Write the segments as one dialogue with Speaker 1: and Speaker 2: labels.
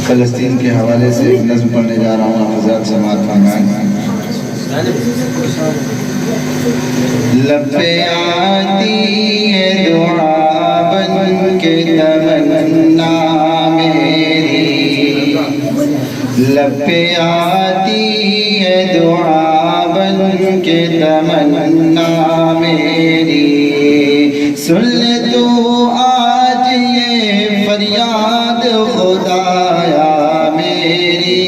Speaker 1: فلسطین کے حوالے سے ایک نظم پڑھنے جا رہا ہوں، حضرات سماعت فرمائیں۔ لب پہ آتی ہے دعا بن کے تمنا میری، لب پہ آتی ہے دعا بن کے تمنا میری، سن لے تو آج یہ فریاد خدایا میری،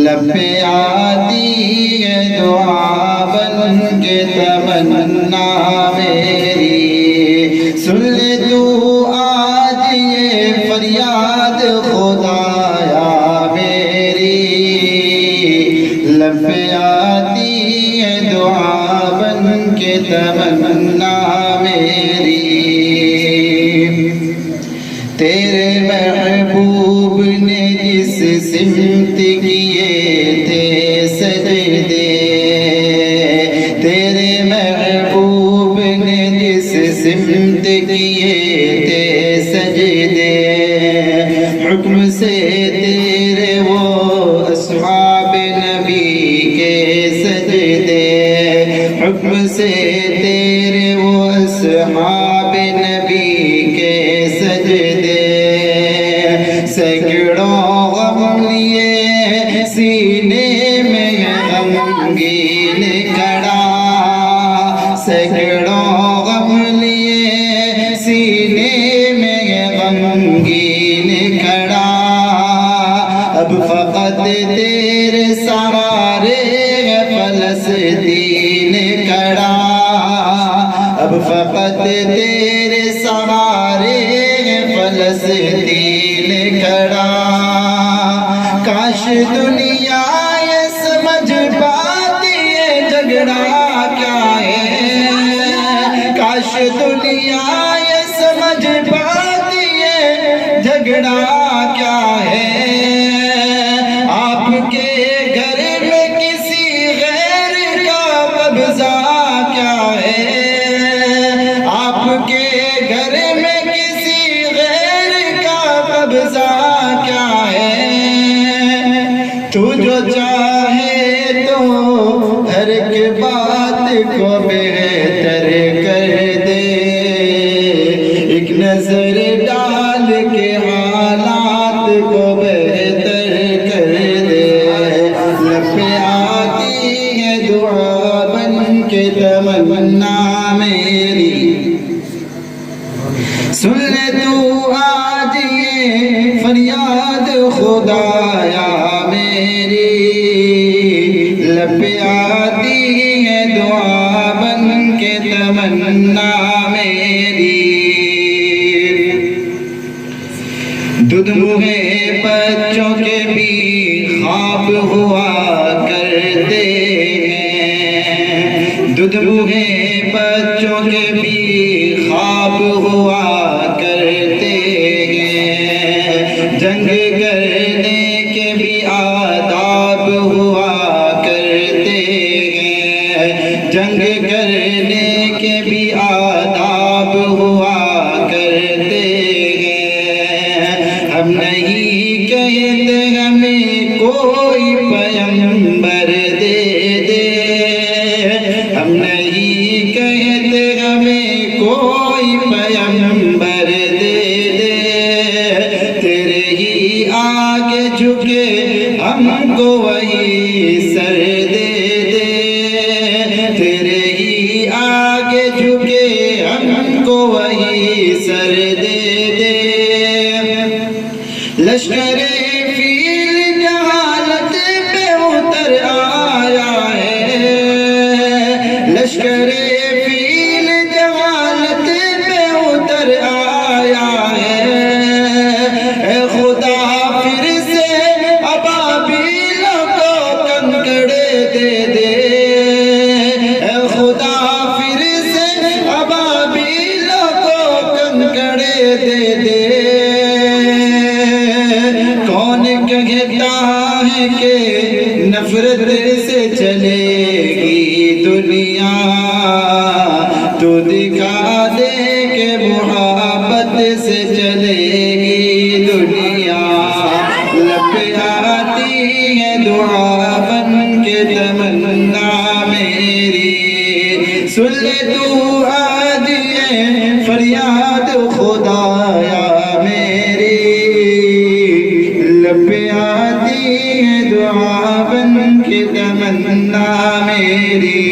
Speaker 1: لب پہ آتی ہے دعا بن کے تمنا میری، سن لے تو آج یہ فریاد خدایا میری، لب پہ آتی ہے دعا بن کے تمنا میری۔ تیرے محبوب نے جس سمت کیے تھے سجدے، تیرے محبوب نے جس سمت کیے تھے سجدے، حکم سے تیرے وہ اصحاب نبی کے سجدے، حکم سے تیرے وہ اصحاب نبی کے سجدے، سینکڑوں غم لیے سینے میں غمگین کڑا، سینکڑوں غم لیے سینے میں غمگین کڑا، اب فقط تیرے سہارے فلسطین کڑا، اب فقط تیرے سہارے فلسطین کڑا، کاش دنیا یہ سمجھ پاتی ہے جھگڑا کیا ہے، کاش دنیا یہ سمجھ پاتی ہے جھگڑا کیا ہے، آپ کے گھر میں کسی غیر کا قبضہ کیا ہے، آپ کے گھر میں کسی غیر کا قبضہ کیا ہے، تو جو چاہے تو ہر ایک بات کو بہتر کر دے، ایک نظر ڈال کے حالات کو بہتر کر دے، لب پہ آتی ہے دعا بن کے تمنا میری، سن لے تو آج یہ فریاد خدایا میری، لب پہ آتی ہے دعا بن کے تمنا میری، دودھ منہ بچوں کے بھی خواب ہوا کرتے ہیں، دودھ منہ بچوں کے بھی خواب ہوا کرتے ہیں، جنگ کرنے کے بھی آداب ہوا کرتے ہیں، جنگ کرنے کے بھی آداب ہوا کرتے ہیں، ہم نہیں کہتے ہمیں کوئی پیغمبر دے دے، ہم نہیں کہتے ہمیں کوئی پیغمبر دے دے، تیرے ہی آگے جھکے ہم کو وہی سر دے دے، تیرے ہی آگے جھکے ہم کو وہی سر دے دے، لشکر فیل جہالت پہ اتر آیا ہے، لشکر فیل جہالت پہ اتر آیا ہے، اے خدا پھر سے ابابیلوں کو کنکڑے دے دے، اے خدا پھر سے ابابیلوں کو کنکڑے دے دے، کون کہتا ہے کہ نفرت سے چلے گی دنیا، تو دکھا دے کہ محبت سے چلے چلے گی دنیا، لب پہ آتی ہے دعا بن کے تمنا میری، سن لے تو آج یہ فریاد خدایا میری، لب پہ آتی ہے دعا بن کے تمنا میری۔